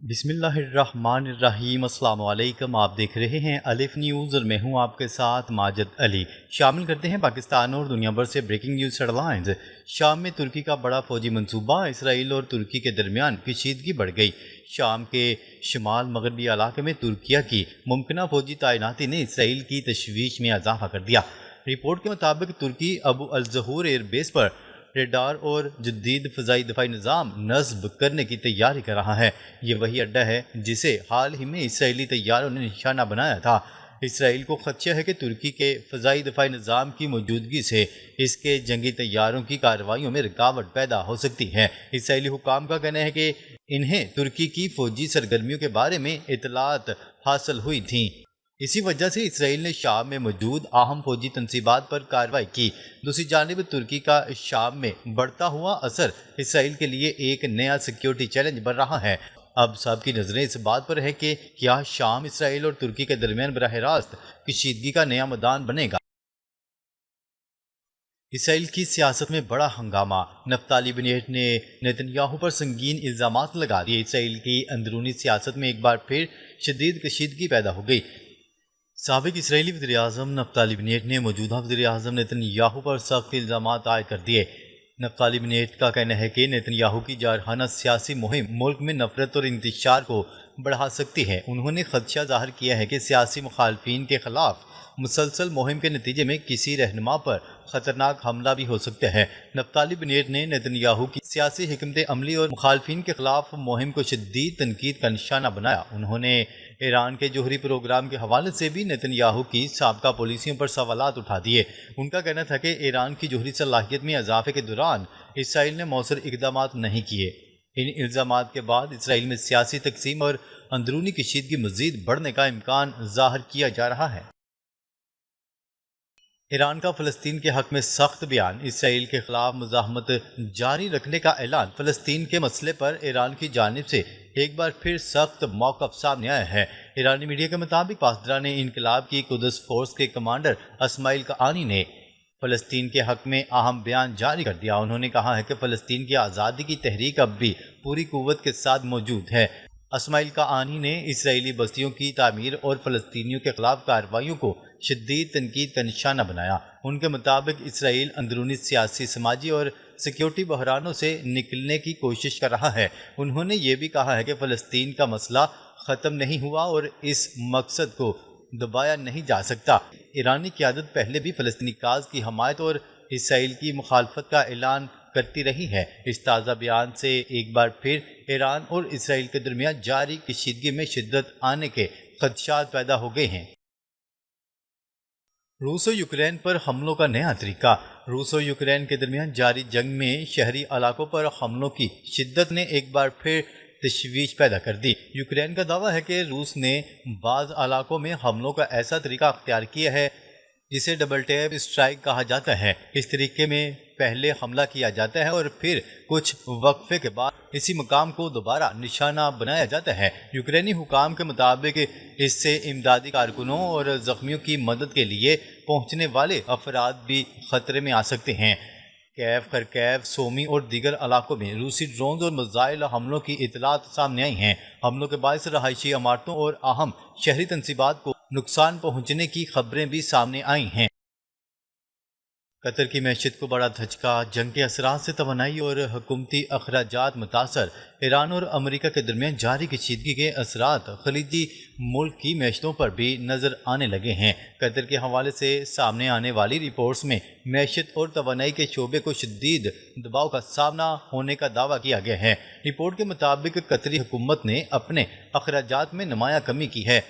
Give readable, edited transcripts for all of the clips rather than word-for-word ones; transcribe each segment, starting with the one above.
بسم اللہ الرحمن الرحیم۔ السلام علیکم، آپ دیکھ رہے ہیں الف نیوز اور میں ہوں آپ کے ساتھ ماجد علی۔ شامل کرتے ہیں پاکستان اور دنیا بھر سے بریکنگ نیوز ہیڈ لائنز۔ شام میں ترکی کا بڑا فوجی منصوبہ، اسرائیل اور ترکی کے درمیان کشیدگی بڑھ گئی۔ شام کے شمال مغربی علاقے میں ترکیہ کی ممکنہ فوجی تعیناتی نے اسرائیل کی تشویش میں اضافہ کر دیا۔ رپورٹ کے مطابق ترکی ابو الظہور ایئر بیس پر ریڈار اور جدید فضائی دفاعی نظام نصب کرنے کی تیاری کر رہا ہے۔ یہ وہی اڈہ ہے جسے حال ہی میں اسرائیلی طیاروں نے نشانہ بنایا تھا۔ اسرائیل کو خدشہ ہے کہ ترکی کے فضائی دفاعی نظام کی موجودگی سے اس کے جنگی طیاروں کی کارروائیوں میں رکاوٹ پیدا ہو سکتی ہے۔ اسرائیلی حکام کا کہنا ہے کہ انہیں ترکی کی فوجی سرگرمیوں کے بارے میں اطلاعات حاصل ہوئی تھیں۔ اسی وجہ سے اسرائیل نے شام میں موجود اہم فوجی تنصیبات پر کارروائی کی۔ دوسری جانب ترکی کا شام میں بڑھتا ہوا اثر اسرائیل کے لیے ایک نیا سیکیورٹی چیلنج بن رہا ہے۔ اب سب کی نظریں اس بات پر ہیں کہ کیا شام اسرائیل اور ترکی کے درمیان براہ راست کشیدگی کا نیا میدان بنے گا۔ اسرائیل کی سیاست میں بڑا ہنگامہ، نفتالی بنیٹ نے نیتن یاہو پر سنگین الزامات لگا دیے۔ اسرائیل کی اندرونی سیاست میں ایک بار پھر شدید کشیدگی پیدا ہو گئی۔ سابق اسرائیلی وزیراعظم نفتالی بنیٹ نے موجودہ وزیراعظم نیتن یاہو پر سخت الزامات عائد کر دیے۔ نفتالی بنیٹ کا کہنا ہے کہ نیتن یاہو کی جارحانہ سیاسی مہم ملک میں نفرت اور انتشار کو بڑھا سکتی ہے۔ انہوں نے خدشہ ظاہر کیا ہے کہ سیاسی مخالفین کے خلاف مسلسل مہم کے نتیجے میں کسی رہنما پر خطرناک حملہ بھی ہو سکتا ہے۔ نفتالی بنیٹ نے نیتن یاہو کی سیاسی حکمت عملی اور مخالفین کے خلاف مہم کو شدید تنقید کا نشانہ بنایا۔ انہوں نے ایران کے جوہری پروگرام کے حوالے سے بھی نیتن یاہو کی سابقہ پالیسیوں پر سوالات اٹھا دیے۔ ان کا کہنا تھا کہ ایران کی جوہری صلاحیت میں اضافے کے دوران اسرائیل نے مؤثر اقدامات نہیں کیے۔ ان الزامات کے بعد اسرائیل میں سیاسی تقسیم اور اندرونی کشیدگی مزید بڑھنے کا امکان ظاہر کیا جا رہا ہے۔ ایران کا فلسطین کے حق میں سخت بیان، اسرائیل کے خلاف مزاحمت جاری رکھنے کا اعلان۔ فلسطین کے مسئلے پر ایران کی جانب سے ایک بار پھر سخت موقف سامنے آیا ہے۔ ایرانی میڈیا کے مطابق پاسداران انقلاب کی قدس فورس کے کمانڈر اسماعیل قانی نے فلسطین کے حق میں اہم بیان جاری کر دیا۔ انہوں نے کہا ہے کہ فلسطین کی آزادی کی تحریک اب بھی پوری قوت کے ساتھ موجود ہے۔ اسماعیل قانی نے اسرائیلی بستیوں کی تعمیر اور فلسطینیوں کے خلاف کارروائیوں کو شدید تنقید کا نشانہ بنایا۔ ان کے مطابق اسرائیل اندرونی سیاسی، سماجی اور سیکیورٹی بحرانوں سے نکلنے کی کوشش کر رہا ہے۔ انہوں نے یہ بھی کہا ہے کہ فلسطین کا مسئلہ ختم نہیں ہوا اور اس مقصد کو دبایا نہیں جا سکتا۔ ایرانی قیادت پہلے بھی فلسطینی کاز کی حمایت اور اسرائیل کی مخالفت کا اعلان کرتی رہی ہے۔ اس تازہ بیان سے ایک بار پھر ایران اور اسرائیل کے درمیان جاری کشیدگی میں شدت آنے کے خدشات پیدا ہو گئے ہیں۔ روس و یوکرین پر حملوں کا نیا طریقہ۔ روس و یوکرین کے درمیان جاری جنگ میں شہری علاقوں پر حملوں کی شدت نے ایک بار پھر تشویش پیدا کر دی۔ یوکرین کا دعویٰ ہے کہ روس نے بعض علاقوں میں حملوں کا ایسا طریقہ اختیار کیا ہے جسے ڈبل ٹیپ اسٹرائک کہا جاتا ہے۔ اس طریقے میں پہلے حملہ کیا جاتا ہے اور پھر کچھ وقفے کے بعد اسی مقام کو دوبارہ نشانہ بنایا جاتا ہے۔ یوکرینی حکام کے مطابق اس سے امدادی کارکنوں اور زخمیوں کی مدد کے لیے پہنچنے والے افراد بھی خطرے میں آ سکتے ہیں۔ کیف، خرکیو، سومی اور دیگر علاقوں میں روسی ڈرونز اور میزائل حملوں کی اطلاعات سامنے آئی ہیں۔ حملوں کے باعث رہائشی عمارتوں اور اہم شہری تنصیبات کو نقصان پہنچنے کی خبریں بھی سامنے آئی ہیں۔ قطر کی معیشت کو بڑا دھچکا، جنگ کے اثرات سے توانائی اور حکومتی اخراجات متاثر۔ ایران اور امریکہ کے درمیان جاری کشیدگی کے اثرات خلیجی ملک کی معیشتوں پر بھی نظر آنے لگے ہیں۔ قطر کے حوالے سے سامنے آنے والی رپورٹس میں معیشت اور توانائی کے شعبے کو شدید دباؤ کا سامنا ہونے کا دعویٰ کیا گیا ہے۔ رپورٹ کے مطابق قطری حکومت نے اپنے اخراجات میں نمایاں کمی کی ہے،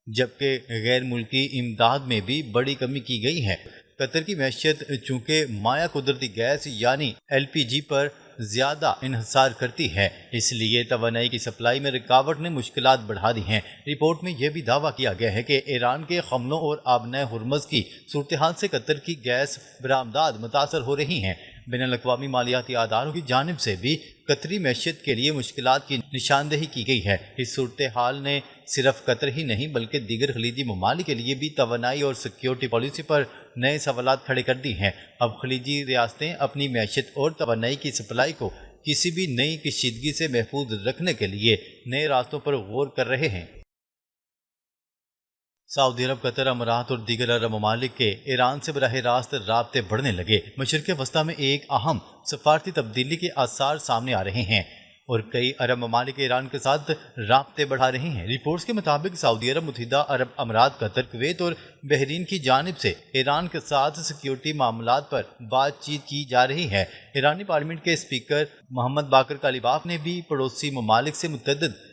جبکہ غیر ملکی امداد میں بھی بڑی کمی کی گئی ہے۔ قطر کی معیشت چونکہ مائع قدرتی گیس یعنی LPG پر زیادہ انحصار کرتی ہے، اس لیے توانائی کی سپلائی میں رکاوٹ نے مشکلات بڑھا دی ہیں۔ رپورٹ میں یہ بھی دعویٰ کیا گیا ہے کہ ایران کے حملوں اور آبنۂ ہرمز کی صورتحال سے قطر کی گیس برآمدات متاثر ہو رہی ہیں۔ بین الاقوامی مالیاتی اداروں کی جانب سے بھی قطری معیشت کے لیے مشکلات کی نشاندہی کی گئی ہے۔ اس صورتحال نے صرف قطر ہی نہیں بلکہ دیگر خلیجی ممالک کے لیے بھی توانائی اور سیکیورٹی پالیسی پر نئے سوالات کھڑے کر دی ہیں۔ اب خلیجی ریاستیں اپنی معیشت اور توانائی کی سپلائی کو کسی بھی نئی کشیدگی سے محفوظ رکھنے کے لیے نئے راستوں پر غور کر رہے ہیں۔ سعودی عرب، قطر، امارات اور دیگر عرب ممالک کے ایران سے براہ راست رابطے بڑھنے لگے۔ مشرق وسطیٰ میں ایک اہم سفارتی تبدیلی کے آثار سامنے آ رہے ہیں اور کئی عرب ممالک ایران کے ساتھ رابطے بڑھا رہے ہیں۔ رپورٹس کے مطابق سعودی عرب، متحدہ عرب امارات، قطر، کویت اور بحرین کی جانب سے ایران کے ساتھ سیکیورٹی معاملات پر بات چیت کی جا رہی ہے۔ ایرانی پارلیمنٹ کے اسپیکر محمد باقر کالیباف نے بھی پڑوسی ممالک سے متعدد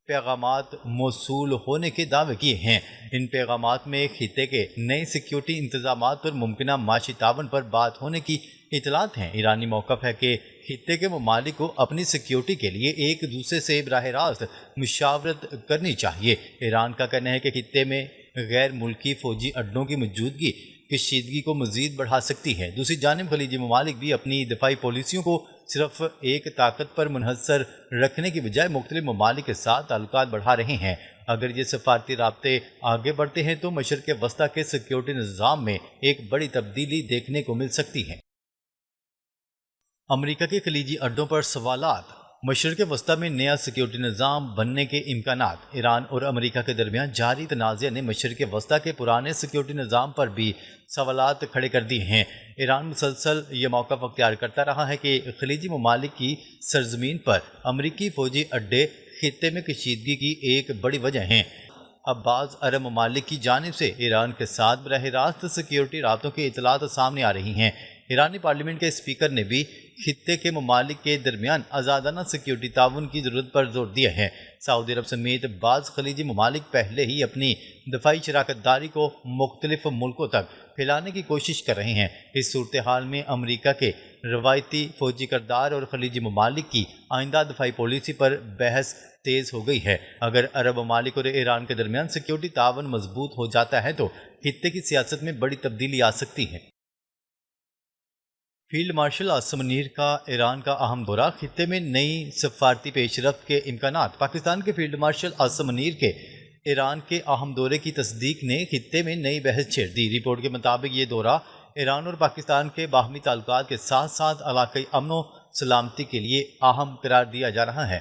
پیغامات موصول ہونے کے دعوے کیے ہیں۔ ان پیغامات میں خطے کے نئے سیکیورٹی انتظامات پر ممکنہ معاشی تعاون پر بات ہونے کی اطلاعات ہیں۔ ایرانی موقف ہے کہ خطے کے ممالک کو اپنی سیکیورٹی کے لیے ایک دوسرے سے براہ راست مشاورت کرنی چاہیے۔ ایران کا کہنا ہے کہ خطے میں غیر ملکی فوجی اڈوں کی موجودگی کشیدگی کو مزید بڑھا سکتی ہے۔ دوسری جانب خلیجی ممالک بھی اپنی دفاعی پالیسیوں کو صرف ایک طاقت پر منحصر رکھنے کی بجائے مختلف ممالک کے ساتھ تعلقات بڑھا رہے ہیں۔ اگر یہ سفارتی رابطے آگے بڑھتے ہیں تو مشرق وسطیٰ کے سیکیورٹی نظام میں ایک بڑی تبدیلی دیکھنے کو مل سکتی ہے۔ امریکہ کے خلیجی اڈوں پر سوالات۔ مشرق وسطیٰ میں نیا سیکیورٹی نظام بننے کے امکانات۔ ایران اور امریکہ کے درمیان جاری تنازع نے مشرق وسطیٰ کے پرانے سیکیورٹی نظام پر بھی سوالات کھڑے کر دیے ہیں۔ ایران مسلسل یہ موقف اختیار کرتا رہا ہے کہ خلیجی ممالک کی سرزمین پر امریکی فوجی اڈے خطے میں کشیدگی کی ایک بڑی وجہ ہیں۔ اب بعض عرب ممالک کی جانب سے ایران کے ساتھ براہ راست سیکیورٹی رابطوں کی اطلاعات سامنے آ رہی ہیں۔ ایرانی پارلیمنٹ کے اسپیکر نے بھی خطے کے ممالک کے درمیان آزادانہ سیکیورٹی تعاون کی ضرورت پر زور دیا ہے۔ سعودی عرب سمیت بعض خلیجی ممالک پہلے ہی اپنی دفاعی شراکت داری کو مختلف ملکوں تک پھیلانے کی کوشش کر رہے ہیں۔ اس صورتحال میں امریکہ کے روایتی فوجی کردار اور خلیجی ممالک کی آئندہ دفاعی پالیسی پر بحث تیز ہو گئی ہے۔ اگر عرب ممالک اور ایران کے درمیان سیکیورٹی تعاون مضبوط ہو جاتا ہے تو خطے کی سیاست میں بڑی تبدیلی آ سکتی ہے۔ فیلڈ مارشل عاصم منیر کا ایران کا اہم دورہ، خطے میں نئی سفارتی پیش رفت کے امکانات۔ پاکستان کے فیلڈ مارشل عاصم منیر کے ایران کے اہم دورے کی تصدیق نے خطے میں نئی بحث چھیڑ دی۔ رپورٹ کے مطابق یہ دورہ ایران اور پاکستان کے باہمی تعلقات کے ساتھ ساتھ علاقائی امن و سلامتی کے لیے اہم قرار دیا جا رہا ہے۔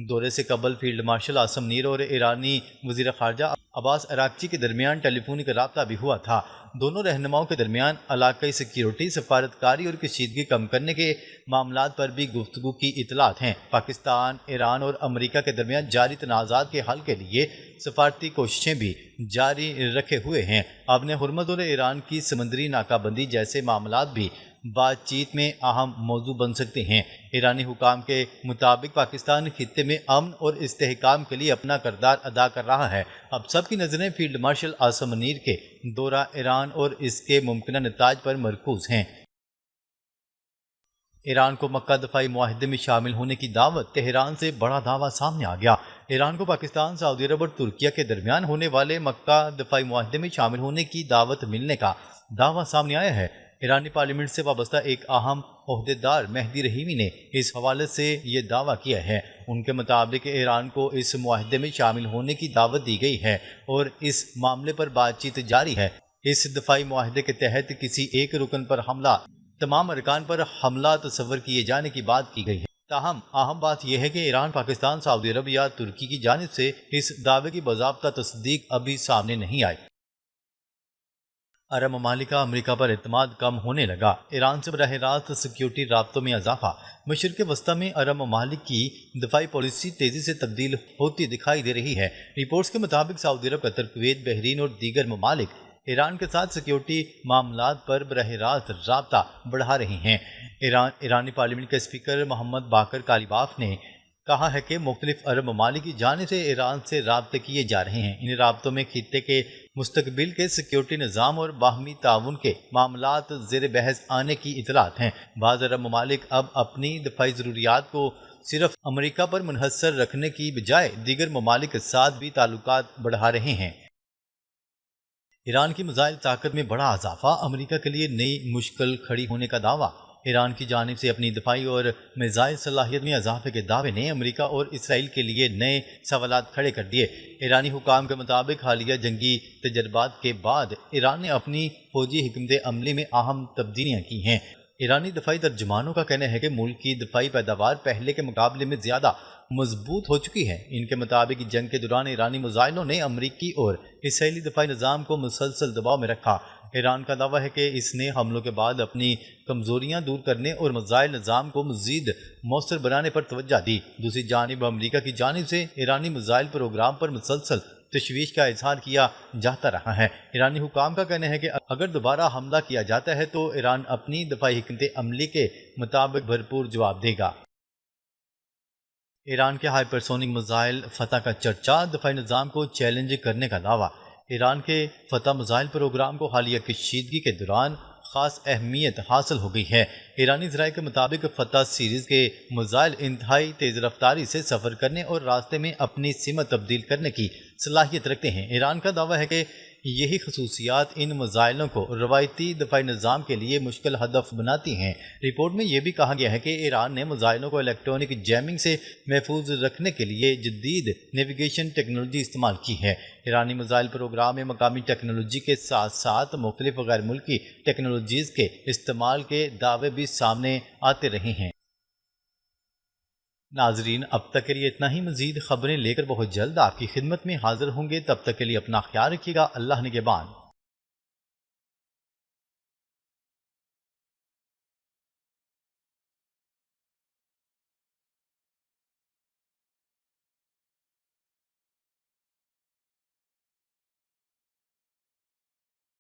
دورے سے قبل فیلڈ مارشل عاصم منیر اور ایرانی وزیر خارجہ عباس اراغچی کے درمیان ٹیلی فونک رابطہ بھی ہوا تھا۔ دونوں رہنماؤں کے درمیان علاقائی سیکیورٹی، سفارتکاری اور کشیدگی کم کرنے کے معاملات پر بھی گفتگو کی اطلاعات ہیں۔ پاکستان، ایران اور امریکہ کے درمیان جاری تنازعات کے حل کے لیے سفارتی کوششیں بھی جاری رکھے ہوئے ہیں۔ ابن ہرمز اور ایران کی سمندری ناکہ بندی جیسے معاملات بھی بات چیت میں اہم موضوع بن سکتے ہیں۔ ایرانی حکام کے مطابق پاکستان خطے میں امن اور استحکام کے لیے اپنا کردار ادا کر رہا ہے۔ اب سب کی نظریں فیلڈ مارشل عاصم منیر کے دورہ ایران اور اس کے ممکنہ نتائج پر مرکوز ہیں۔ ایران کو مکہ دفاعی معاہدے میں شامل ہونے کی دعوت۔ تہران سے بڑا دعویٰ سامنے آ گیا۔ ایران کو پاکستان، سعودی عرب اور ترکیہ کے درمیان ہونے والے مکہ دفاعی معاہدے میں شامل ہونے کی دعوت ملنے کا دعویٰ سامنے آیا ہے۔ ایرانی پارلیمنٹ سے وابستہ ایک اہم عہدیدار مہدی رحیمی نے اس حوالے سے یہ دعویٰ کیا ہے۔ ان کے مطابق ایران کو اس معاہدے میں شامل ہونے کی دعوت دی گئی ہے اور اس معاملے پر بات چیت جاری ہے۔ اس دفاعی معاہدے کے تحت کسی ایک رکن پر حملہ، تمام ارکان پر حملہ تصور کیے جانے کی بات کی گئی ہے۔ تاہم اہم بات یہ ہے کہ ایران، پاکستان، سعودی عرب یا ترکی کی جانب سے اس دعوے کی باضابطہ تصدیق ابھی سامنے نہیں آئی۔ عرب ممالک کا امریکہ پر اعتماد کم ہونے لگا۔ ایران سے براہ راست سیکیورٹی رابطوں میں اضافہ۔ مشرق وسطیٰ میں عرب ممالک کی دفاعی پالیسی تیزی سے تبدیل ہوتی دکھائی دے رہی ہے۔ رپورٹس کے مطابق سعودی عرب، قطر، کویت، بحرین اور دیگر ممالک ایران کے ساتھ سیکیورٹی معاملات پر براہ راست رابطہ بڑھا رہے ہیں۔ ایرانی پارلیمنٹ کے اسپیکر محمد باقر کالیباف نے کہا ہے کہ مختلف عرب ممالک کی جانب سے ایران سے رابطے کیے جا رہے ہیں۔ ان رابطوں میں خطے کے مستقبل کے سیکیورٹی نظام اور باہمی تعاون کے معاملات زیر بحث آنے کی اطلاعات ہیں۔ بعض عرب ممالک اب اپنی دفاعی ضروریات کو صرف امریکہ پر منحصر رکھنے کی بجائے دیگر ممالک کے ساتھ بھی تعلقات بڑھا رہے ہیں۔ ایران کی میزائل طاقت میں بڑا اضافہ، امریکہ کے لیے نئی مشکل کھڑی ہونے کا دعویٰ۔ ایران کی جانب سے اپنی دفاعی اور میزائل صلاحیت میں اضافے کے دعوے نے امریکہ اور اسرائیل کے لیے نئے سوالات کھڑے کر دیے۔ ایرانی حکام کے مطابق حالیہ جنگی تجربات کے بعد ایران نے اپنی فوجی حکمت عملی میں اہم تبدیلیاں کی ہیں۔ ایرانی دفاعی ترجمانوں کا کہنا ہے کہ ملک کی دفاعی پیداوار پہلے کے مقابلے میں زیادہ مضبوط ہو چکی ہے۔ ان کے مطابق جنگ کے دوران ایرانی میزائلوں نے امریکی اور اسرائیلی دفاعی نظام کو مسلسل دباؤ میں رکھا۔ ایران کا دعویٰ ہے کہ اس نے حملوں کے بعد اپنی کمزوریاں دور کرنے اور میزائل نظام کو مزید مؤثر بنانے پر توجہ دی۔ دوسری جانب امریکہ کی جانب سے ایرانی میزائل پروگرام پر مسلسل تشویش کا اظہار کیا جاتا رہا ہے۔ ایرانی حکام کا کہنا ہے کہ اگر دوبارہ حملہ کیا جاتا ہے تو ایران اپنی دفاعی حکمت عملی کے مطابق بھرپور جواب دے گا۔ ایران کے ہائپرسونک میزائل فتح کا چرچا، دفاعی نظام کو چیلنج کرنے کا دعویٰ۔ ایران کے فتح میزائل پروگرام کو حالیہ کشیدگی کے دوران خاص اہمیت حاصل ہو گئی ہے۔ ایرانی ذرائع کے مطابق فتح سیریز کے میزائل انتہائی تیز رفتاری سے سفر کرنے اور راستے میں اپنی سمت تبدیل کرنے کی صلاحیت رکھتے ہیں۔ ایران کا دعویٰ ہے کہ یہی خصوصیات ان میزائلوں کو روایتی دفاعی نظام کے لیے مشکل ہدف بناتی ہیں۔ رپورٹ میں یہ بھی کہا گیا ہے کہ ایران نے میزائلوں کو الیکٹرانک جیمنگ سے محفوظ رکھنے کے لیے جدید نیویگیشن ٹیکنالوجی استعمال کی ہے۔ ایرانی میزائل پروگرام میں مقامی ٹیکنالوجی کے ساتھ ساتھ مختلف غیر ملکی ٹیکنالوجیز کے استعمال کے دعوے بھی سامنے آتے رہے ہیں۔ ناظرین، اب تک کے لیے اتنا ہی۔ مزید خبریں لے کر بہت جلد آپ کی خدمت میں حاضر ہوں گے۔ تب تک کے لیے اپنا خیال رکھیے گا۔ اللہ نگہبان۔